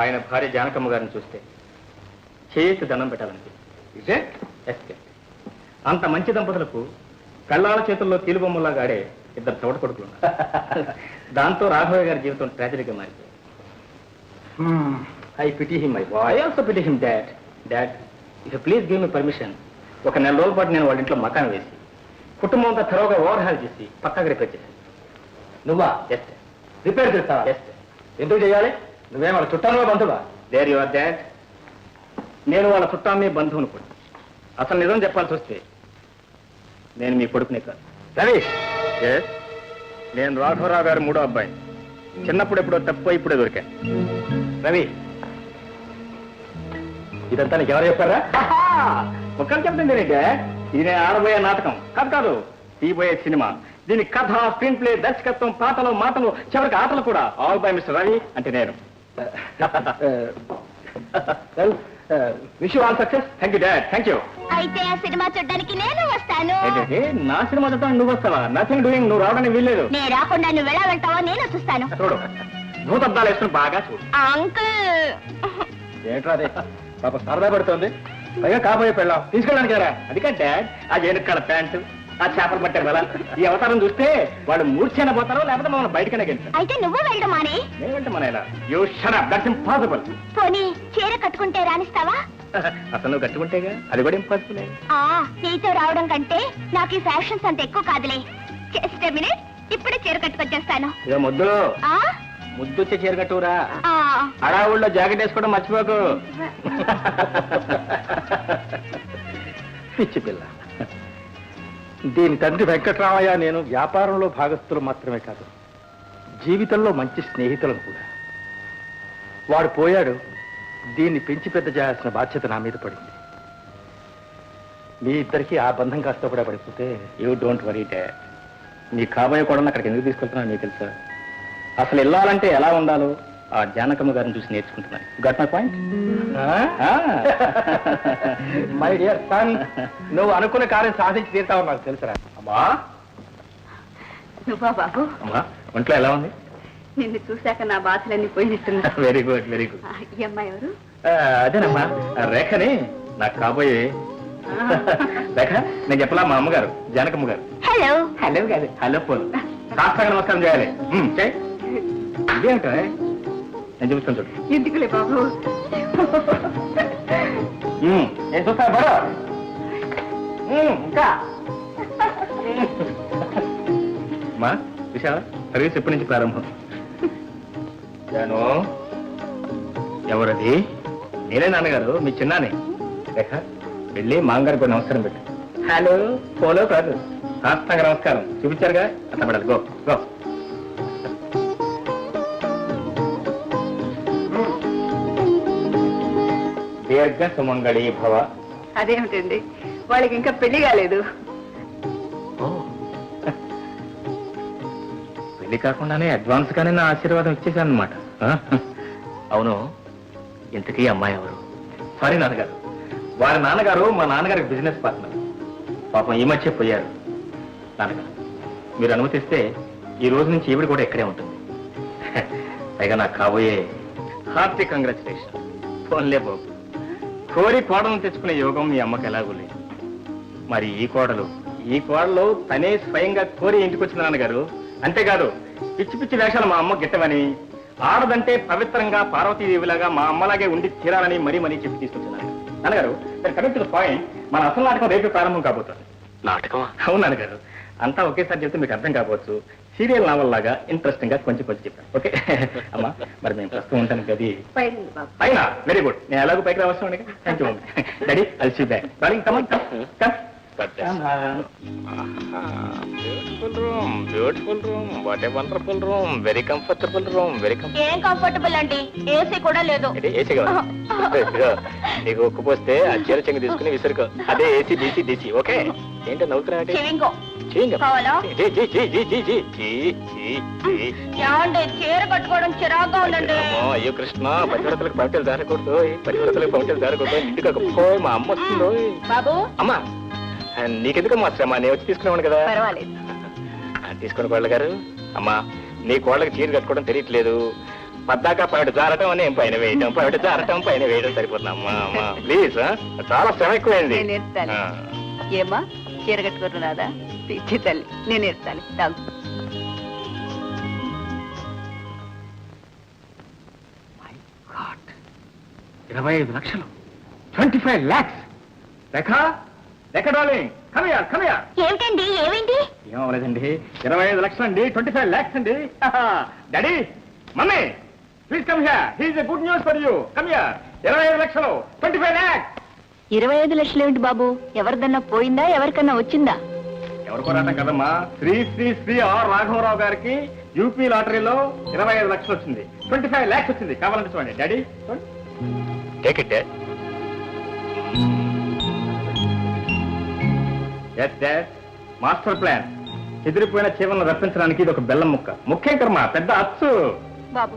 ఆయన భార్య జానకమ్మ గారిని చూస్తే చేతి దండం పెట్టాలనిపిస్తుంది. అంత మంచి దంపతులకు కళ్ళాల చేతుల్లో కీలుబొమ్మలాగా ఆడే ఇద్దరు చోట కొడుకులు దాంతో రాఘవయ్య గారి జీవితం ట్రాజడీగా మారిపోయింది. I pity him my boy. I also pity him dad. Dad, if please give me permission, ఒక నెల రోజుల పాటు నేను వాళ్ళ ఇంట్లో మకాన్ వేసి కుటుంబం అంతా త్వరగా ఓవర్హాల్ చేసి పక్కకు రిపేర్ చేశాను. నువ్వా? ఎస్ రిపేర్ చేస్తావా? ఎస్. ఎందుకు చేయాలి? నువ్వేం వాళ్ళ చుట్టాలుగా బంధువా? There you are dad. నేను వాళ్ళ చుట్టాన్ని బంధువును కూడా. అసలు నిజం చెప్పాల్సి వస్తే నేను మీ కొడుకునే కాదు. రవి, ఎస్, నేను రాఘవరావు గారు మూడో అబ్బాయి. చిన్నప్పుడు ఎప్పుడో తప్పు ఇప్పుడే దొరికాను. రవి, ఇదంతా నీకు ఎవరు చెప్పారా? ఒక్కరు చెప్తుంది ఏంటంటే ఇది నేను ఆడబోయే నాటకం కాదు, కాదు తీయబోయే సినిమా. దీని కథ, స్క్రీన్ ప్లే, దర్శకత్వం, పాటలు, మాటలు, చివరికి ఆటలు కూడా ఆల్ బై మిస్టర్ రవి అంటే నేను. Wish you all success. Thank you dad. Thank you. అయితే ఆ సినిమా చూడడానికి నేను వస్తాను. ఏంటంటే నా సినిమా చూడటానికి నువ్వు వస్తావా? Nothing doing. నువ్వు రావడానికి వీల్లేదు. నేను రాకుండా నువ్వు ఎలా వెళ్తావో నేను చూస్తాను. చూడు, భూతద్దాలు వేసుకుని బాగా చూడు. అంకుల్, ఏంట్రా అదే? పాప సరదా పడుతుంది. పైగా కాబోయే పెళ్ళాం తీసుకెళ్ళడానికి రా. అది కాదు డాడ్, ఆ జేనుకాల ప్యాంటు, ఆ చేపలు పట్టారు కదా, ఈ అవతారం చూస్తే వాళ్ళు మూర్ఛైన పోతారో లేకపోతే మమ్మల్ని బయటకనే గెలుస్తారు. అయితే నువ్వు వెళ్ళడం మానే. నేనంటే మన ఇలా you shut up, that's impossible. పోనీ చీర కట్టుకుంటే రాణిస్తావా? అసలు నువ్వు కట్టుకుంటేగా, అది కూడా ఇంపాసిబుల్. నీతో రావడం కంటే నాకు ఈ ఫ్యాషన్స్ అంత ఎక్కువ కాదులే. జస్ట్ మినిట్, ఇప్పుడే చీర కట్టుకొచ్చేస్తాను. ఇక ముద్దు ముద్దు వచ్చే చీర కట్టురా. అడావుల్లో జాకెట్ వేసుకోవడం మర్చిపోకు. పిచ్చి పిల్ల. దీని తండ్రి వెంకట్రామయ్య నేను వ్యాపారంలో భాగస్థులు మాత్రమే కాదు, జీవితంలో మంచి స్నేహితులను కూడా. వాడు పోయాడు, దీన్ని పెంచి పెద్ద చేయాల్సిన బాధ్యత నా మీద పడింది. మీ ఇద్దరికి ఆ బంధం కాస్త కూడా పడిపోతే. You don't worry dad. నీ కాబోయే కూడా అక్కడికి ఎందుకు తీసుకెళ్తున్నా నీకు తెలుసా? అసలు వెళ్ళాలంటే ఎలా ఉండాలో ఆ జానకమ్మ గారిని చూసి నేర్చుకుంటున్నాను. Got my point? My dear son, నువ్వు అనుకున్న కార్యం సాధించి తీరుతావు నాకు తెలుసురా. అమ్మా, నువ్వా బాబు? అమ్మా, ఒంట్లో ఎలా ఉంది? నిన్ను చూశాక నా బాధలన్నీ పోయినట్టున్నా. Very good, very good. ఈ అమ్మాయి ఎవరు? అదేనమ్మా, రేఖని నాకు కాబోయే. రేఖ, నేను చెప్పలా మా అమ్మగారు జానకమ్మ గారు. హలో. హలో కాదు, హలో పోలు. సాష్టాంగ నమస్కారం చేయాలి. ఇదేమిటో నేను చూపిస్తాను చూడు. ఎందుకులే బాబు. నేను చూస్తాను బరో. ఇంకా మా విశాల సర్వీస్ ఎప్పటి నుంచి ప్రారంభం? జాను, ఎవరది? నేనే నాన్నగారు, మీ చిన్నానే. రేఖ, వెళ్ళి మామగారికి కూడా నమస్కారం పెట్టు. హలో పోలో కాదు, సాష్టాంగ నమస్కారం చూపించారుగా, అట్లా పడాలి. Go go. దీర్ఘ సుమంగళి భవ. అదేమిటండి, వాళ్ళకి ఇంకా పెళ్లి కాలేదు. పెళ్లి కాకుండానే అడ్వాన్స్ గానే నా ఆశీర్వాదం ఇచ్చేసాను అనమాట. అవును, ఇంతకీ అమ్మాయి ఎవరు? సారీ నాన్నగారు, వారి నాన్నగారు మా నాన్నగారికి బిజినెస్ పార్ట్నర్. పాపం ఈ మధ్య పోయారు. నాన్నగారు, మీరు అనుమతిస్తే ఈ రోజు నుంచి ఈవిడ కూడా ఇక్కడే ఉంటుంది. పైగా నాకు కాబోయే హార్టీ కంగ్రాచులేషన్. ఫోన్లే బాబు, కోరి కోడలను తెచ్చుకునే యోగం మీ అమ్మకి ఎలాగూ లేదు. మరి ఈ కోడలు తనే స్వయంగా కోరి ఇంటికి వచ్చిన నాన్నగారు. అంతేకాదు, పిచ్చి పిచ్చి వేషాలు మా అమ్మ గిట్టమని, ఆడదంటే పవిత్రంగా పార్వతీదేవిలాగా మా అమ్మలాగే ఉండి తీరాలని మరీ మరీ చెప్పి తీసుకొచ్చున్నాను. నాన్నగారు, కరెక్ట్ టు ద పాయింట్, మన అసలు నాటకం రేపు ప్రారంభం కాబోతుంది. నాటకం? అవును నాన్నగారు, అంతా ఒకేసారి చెప్తే మీకు అర్థం కావచ్చు. సీరియల్ నావల్ లాగా ఇంట్రెస్టింగ్ గా కొంచెం చెప్పాను. ఓకే అమ్మా, మరి మేము ప్రస్తుతం ఉంటాను గది పైన. వెరీ గుడ్, నేను ఎలాగో పైకి రావచ్చు. Thank you daddy. I'll see back. Darling, come on, come. Beautiful room, beautiful room. What a wonderful room. Very comfortable room, very ఏం కంఫర్టబుల్ అండి, ఏసీ కూడా లేదు. ఏసీ కావాలి నీకు. ఉక్కుపోస్తే ఆ చీర చెంగు తీసుకుని విసురుకో. అదే ఏసీ, డీసీ డీసీ. ఓకే, ఏంటో నవ్వుతున్నా? చీర కట్టుకోవడం చిరాగ్గా ఉందండి. అయ్యో కృష్ణ, పతివ్రతలకు పౌటలు దారకూడదు, పతివ్రతలకు పౌటలు దారకూడదు. ఇంటికి ఒక మా అమ్మ వస్తుందో. బాబు, అమ్మా నీకెందుకు మాత్రమా, నేను వచ్చి తీసుకునేవాడు కదా. పర్వాలేదు, తీసుకుని కోళ్ళ గారు. అమ్మా, నీ కోళ్ళకి చీర కట్టుకోవడం తెలియట్లేదు. పద్దాక పైట జారటం అని పైన వేయటం పైట జారటం పైన వేయడం సరిపోతుంది అమ్మా అమ్మా ప్లీజ్ చాలా శ్రమ ఎక్కువైంది నేను ఎత్తాలి ఏమా చీర కట్టుకుంటున్నాదా పిచ్చి తల్లి నేను ఎత్తాలి తాగు 25 లక్షలు 25 lakhs రేఖ రేఖ డార్లింగ్ కమియర్ కమియర్ ఏమిటండి ఏమైంది ఏమవలేదండి 25 లక్షలు అండి 25 lakhs అండి daddy mummy please come here here is a good news for you come here 25 లక్షలు 25 lakhs 25 లక్షలు ఏమిటి బాబు ఎవరిదన్నా పోయిందా ఎవరికన్నా వచ్చిందా ఎవరు పోరాటం కదమ్మా శ్రీ శ్రీ శ్రీ ఆర్ రాఘవరావు గారికి యూపీ లాటరీలో 25 లక్షలు వచ్చింది 25 lakhs వచ్చింది కావాలంటే చూడండి daddy take it master plan ఎదిరిపోయిన చీమలను రప్పించడానికి ఇది ఒక బెల్లం ముక్క ముఖ్యం కర్మ పెద్ద అచ్చు బాబు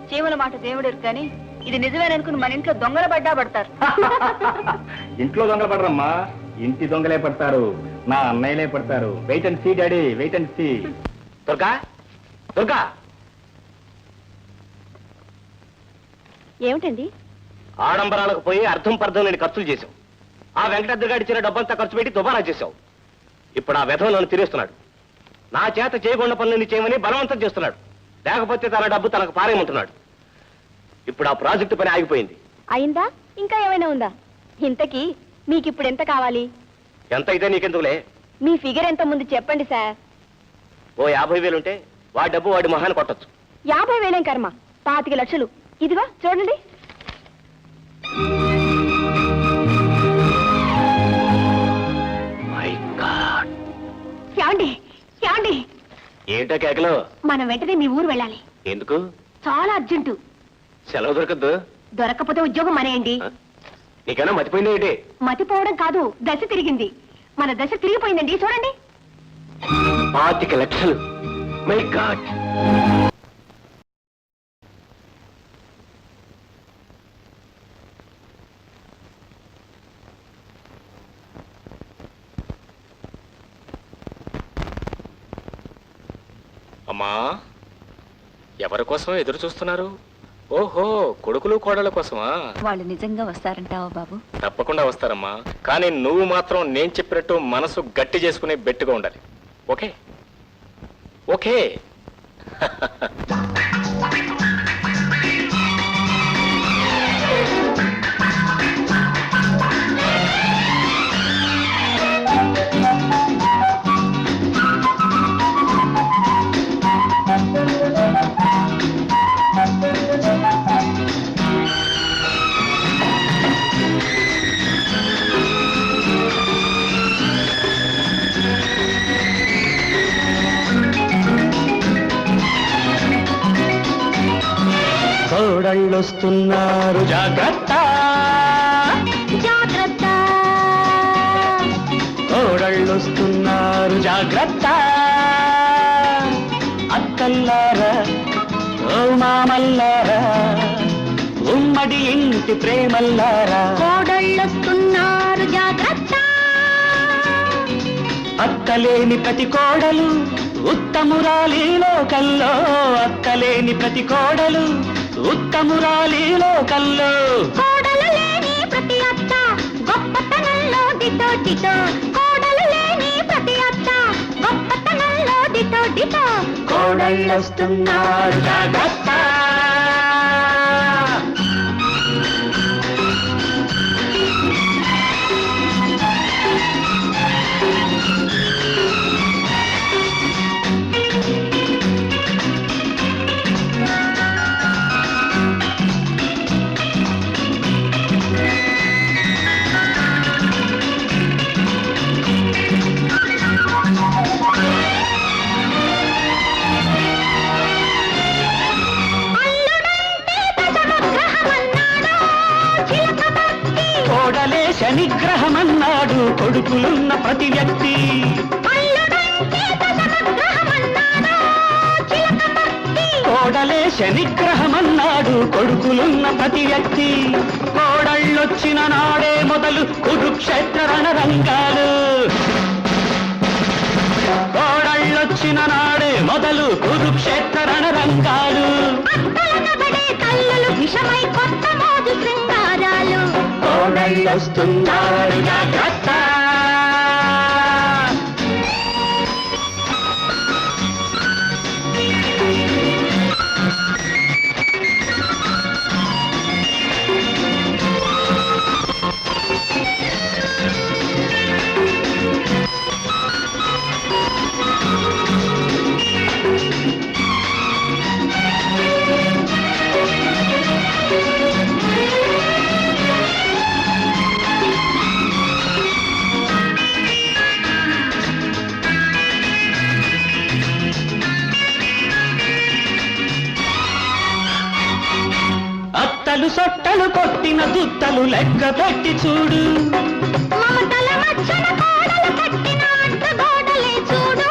చీమల మాట దేవుడు కానీ ఇది నిజమేననుకుని మన ఇంట్లో దొంగల పడ్డా పడతారు ఇంట్లో దొంగలు పడరమ్మా ఇంటి దొంగలే పడతారు నా అన్నయ్యలే పడతారు wait and see daddy wait and see Durga Durga ఏమిటండి ఆడంబరాలకు పోయి అర్థం పర్థం లేని ఖర్చులు చేశావు ఆ వెంకటద్దగాడి ఇచ్చిన డబ్బంతా ఖర్చు పెట్టి దుబారా చేశావు ఇప్పుడు ఆ వ్యధం నన్ను తిరిస్తున్నాడు నా చేత చేయకుండా పనులన్నీ చేయమని బలవంతం చేస్తున్నాడు లేకపోతే తన డబ్బు తనకు పారేయమంటున్నాడు ఇప్పుడు ఆ ప్రాజెక్టు పని ఆగిపోయింది అయిందా ఇంకా ఏమైనా ఉందా ఇంతకీ మీకు ఇప్పుడు ఎంత కావాలి ఎంత అయితే నీకెందుకులే మీ ఫిగర్ ఎంత ముందు చెప్పండి సార్ ఓ 50,000 ఉంటే వాడి డబ్బు వాడి మహాన్ని కొట్టచ్చు 50,000 కర్మ 25 లక్షలు ఇదిగో చూడండి ఏమండి ఏమండి ఏంటో కేకలు మనం వెంటనే మీ ఊరు వెళ్ళాలి ఎందుకు చాలా అర్జెంటు సెలవు దొరకద్దు దొరకకపోతే ఉద్యోగం మానేయండి నీకైనా మతిపోయింది ఏంటి మతిపోవడం కాదు దశ తిరిగింది మన దశ తిరిగిపోయిందండి చూడండి 25 లక్షలు మై గాడ్ అమ్మా ఎవరి కోసం ఎదురు చూస్తున్నారు ఓహో కొడుకులు కోడల కోసమా వాళ్ళు నిజంగా వస్తారంటావా బాబు తప్పకుండా వస్తారమ్మా కానీ నువ్వు మాత్రం నేను చెప్పినట్టు మనసు గట్టి చేసుకునే బెట్టుగా ఉండాలి ఓకే ఓకే కోడళ్ళొస్తున్నారు జాగ్రత్త జాగ్రత్త కోడళ్ళొస్తున్నారు జాగ్రత్త అక్కల్లారా ఓ మామల్లారా ఉమ్మడి ఇంటి ప్రేమల్లారా కోడళ్ళొస్తున్నారు జాగ్రత్త అక్కలేని ప్రతి కోడలు ఉత్తమురాలి లోకల్లో అక్కలేని ప్రతి కోడలు ఉత్తమురాలి లోకల్లో కోడలు లేని ప్రతి అత్త గొప్పతనంలో దిటో దిటో కోడలు లేని ప్రతి అత్త గొప్పతనంలో దిటో దిటో కోడళ్ళొస్తున్నారు జాగ్రత్త శనిగ్రహమన్నాడు కొడుకులున్న ప్రతి వ్యక్తి కోడలే శనిగ్రహమన్నాడు కొడుకులున్న ప్రతి వ్యక్తి కోడళ్ళొచ్చిన నాడే మొదలు కురుక్షేత్ర రణరంగాలు కోడళ్ళొచ్చిన నాడే మొదలు కురుక్షేత్ర రణరంగాలు ప్రత్యక్షమై కొత్త మోజు శృంగారాలు. కోడళ్ళొస్తున్నారు జాగ్రత్త. అత్తలు సొట్టలు కొట్టిన దుత్తలు లెక్క పెట్టి చూడు. మమతల మచ్చన కోడలు కట్టిన అడ్డగోడలే చూడు.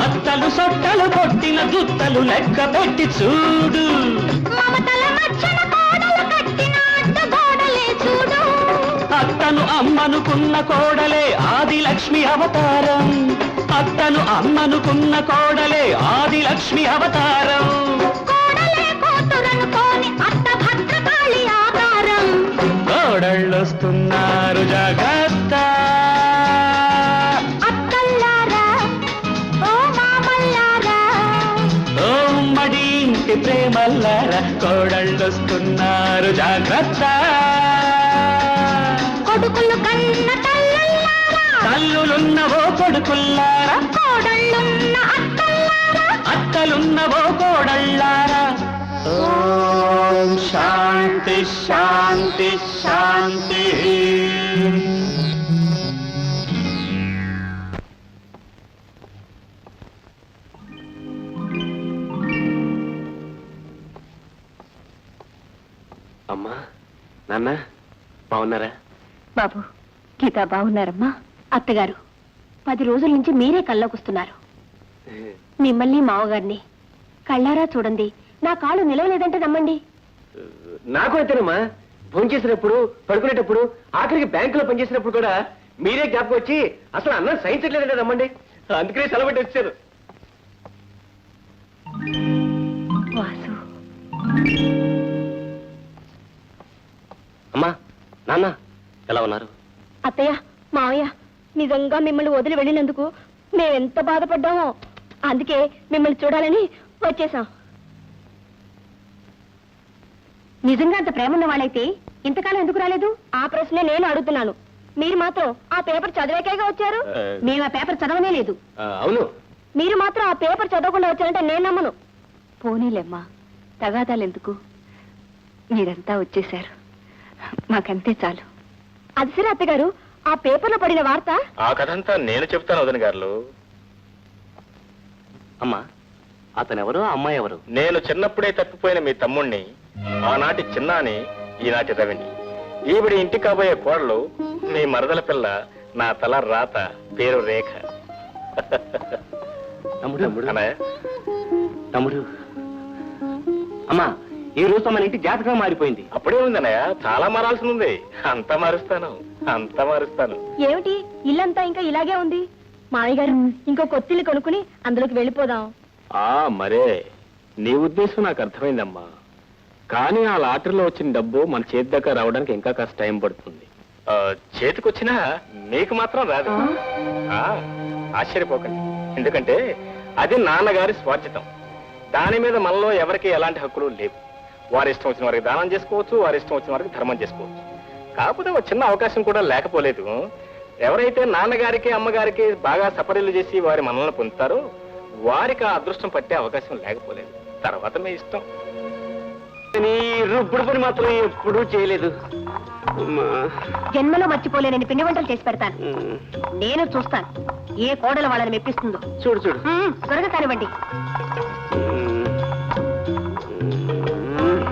అత్తలు సొట్టలు కొట్టిన దుత్తలు లెక్క పెట్టి చూడు. మమతల మచ్చన కోడలు కట్టిన అడ్డగోడలే చూడు. అత్తను అమ్మనుకున్న కోడలే ఆదిలక్ష్మి అవతారం. అత్తను అమ్మనుకున్న కోడలే ఆదిలక్ష్మి అవతారం. కోడలే కూతురనుకోని అత్త భద్రకాళి ఆధారం. కోడళ్ళొస్తున్నారు జాగ్రత్త. అత్తల్లారా ఓ మామల్లారా, ఓ మడి ఇంటి ప్రేమల్లారా, కోడళ్ళొస్తున్నారు జాగ్రత్త. కొడుకులు కన్న తల్లుల్లారా, తల్లులున్నవో కొడుకుల్లారా, కోడళ్ళున్న అత్తల్లారా. అత్తలున్నవో కోడళ్ళారా. ఓం శాంతి శాంతి శాంతి. అమ్మా నాన్న బాగున్నారా? బాబు, గీత బాగున్నారమ్మా? అత్తగారు, 10 రోజుల నుంచి మీరే కల్లోకొస్తున్నారు. మిమ్మల్ని మావగారిని కళ్ళారా చూడండి. నా కాళ్ళు నిలవలేదంటే నమ్మండి. నాకు అయితేనమ్మా, ఫోన్ చేసినప్పుడు, పడుకునేటప్పుడు, ఆఖరికి బ్యాంకులో పనిచేసినప్పుడు కూడా మీరే జ్ఞాపకం వచ్చి అసలు అన్నం సహించట్లేదంటే నమ్మండి. అందుకనే సెలవు పెట్టి వచ్చారు. వాసు, అమ్మా నాన్న ఎలా ఉన్నారు? అత్తయ్య, మావయ్య, నిజంగా మిమ్మల్ని వదిలి వెళ్ళినందుకు మేమెంత బాధపడ్డామో. అందుకే మిమ్మల్ని చూడాలని వచ్చేసాం. నిజంగా అంత ప్రేమ ఉన్న వాళ్ళైతే ఇంతకాలం ఎందుకు రాలేదు? ఆ ప్రశ్నే నేను అడుగుతున్నాను. మీరు మాత్రం ఆ పేపర్ చదివాకేగా వచ్చారు. మేము ఆ పేపర్ చదవనే లేదు. అవును, మీరు మాత్రం ఆ పేపర్ చదవకుండా వచ్చారంటే నేను నమ్మను. పోనీలేమ్మా, తగాదాలెందుకు? మీరంతా వచ్చేశారు, మాకంతే చాలు. అది సరే అత్తగారు, ఆ పేపర్లో పడిన వార్త ఆ కథంతా నేను చెప్తాను వదిన గారు. అమ్మా, అతనెవరు, అమ్మాయి ఎవరు? నేను చిన్నప్పుడే తప్పిపోయిన మీ తమ్ముణ్ణి, ఆనాటి చిన్నాని, ఈనాటి రవిని. ఈవిడి ఇంటి కాబోయే కోడలు మీ మరదల పిల్ల, నా తల రాత, పేరు రేఖ. అన్నయ్య, తమ్ముడు, అమ్మా ఈ రోజు మన ఇంటి జాతకం మారిపోయింది. అప్పుడే ఉంది అన్నయ్య, చాలా మారాల్సి ఉంది. అంతా మారుస్తాను, అంతా మారుస్తాను. ఏమిటి ఇల్లంతా ఇంకా ఇలాగే ఉంది? మామయ్య గారు, ఇంకో కొత్తిల్లు కొనుక్కుని అందులోకి వెళ్ళిపోదాం. మరే నీ ఉద్దేశం నాకు అర్థమైందమ్మా. కానీ ఆ లాటరీలో వచ్చిన డబ్బు మన చేతి దగ్గర రావడానికి ఇంకా కాస్త టైం పడుతుంది. చేతికొచ్చినా మీకు మాత్రం రాదు. ఆశ్చర్యపోకండి, ఎందుకంటే అది నాన్నగారి స్వార్జితం. దాని మీద మనలో ఎవరికి ఎలాంటి హక్కులు లేవు. వారి ఇష్టం వచ్చిన వారికి దానం చేసుకోవచ్చు, వారి ఇష్టం వచ్చిన వారికి ధర్మం చేసుకోవచ్చు. కాకపోతే ఒక చిన్న అవకాశం కూడా లేకపోలేదు. ఎవరైతే నాన్నగారికి అమ్మగారికి బాగా సపరీలు చేసి వారి మనల్ని పొందుతారో వారికి ఆ అదృష్టం పట్టే అవకాశం లేకపోలేదు. తర్వాత మీ ఇష్టం. రుబ్బుడు పని మాత్రం ఎప్పుడూ చేయలేదు. జన్మలో మర్చిపోలేనని పిండి వంటలు చేసి పెడతాను. నేను చూస్తాను ఏ కోడలు వాళ్ళని మెప్పిస్తుందో. చూడు చూడు, త్వరగా కానివ్వండి.